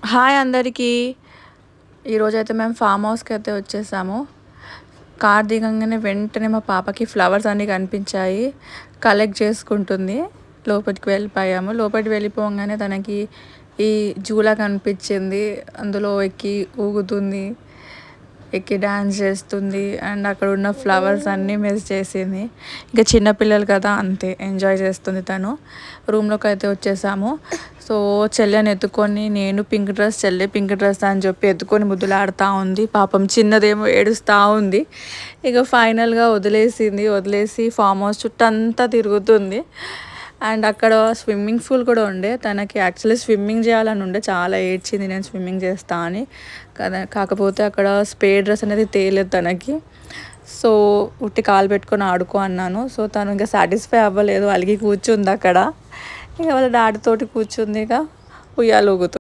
Hi అందరికీ. ఈరోజైతే మేము ఫామ్ హౌస్కి అయితే వచ్చేసాము. కార్ దిగంగానే వెంటనే మా పాపకి ఫ్లవర్స్ అన్నీ కనిపించాయి, కలెక్ట్ చేసుకుంటుంది. లోపలికి వెళ్ళిపోయాము. లోపలికి వెళ్ళిపోగానే తనకి ఈ జూలా కనిపించింది, అందులో ఎక్కి ఊగుతుంది, ఎక్కి డ్యాన్స్ చేస్తుంది. అండ్ అక్కడ ఉన్న ఫ్లవర్స్ అన్నీ మిస్ చేసింది. ఇంకా చిన్నపిల్లలు కదా, అంతే ఎంజాయ్ చేస్తుంది తను. రూమ్లోకి అయితే వచ్చేసాము. సో చెల్లెని ఎత్తుకొని, నేను పింక్ డ్రెస్, చెల్లె పింక్ డ్రెస్ అని చెప్పి ఎత్తుకొని ముద్దులాడుతూ ఉంది. పాపం చిన్నదేమో ఏడుస్తూ ఉంది. ఇక ఫైనల్గా వదిలేసి ఫామ్ హౌస్ చుట్టూ అంతా తిరుగుతుంది. అండ్ అక్కడ స్విమ్మింగ్ పూల్ కూడా ఉండే. తనకి యాక్చువల్లీ స్విమ్మింగ్ చేయాలని ఉండే, చాలా ఏడ్చింది నేను స్విమ్మింగ్ చేస్తా అని. కాకపోతే అక్కడ స్పేర్ డ్రెస్ అనేది తేలేదు తనకి. సో ఉట్టి కాలు పెట్టుకొని ఆడుకో అన్నాను. సో తను ఇంకా సాటిస్ఫై అవ్వలేదు, అలిగి కూర్చుంది అక్కడ. ఇక వాళ్ళ డాడీతోటి కూర్చుంది, ఇక ఉయ్యాలు ఊగుతుంది.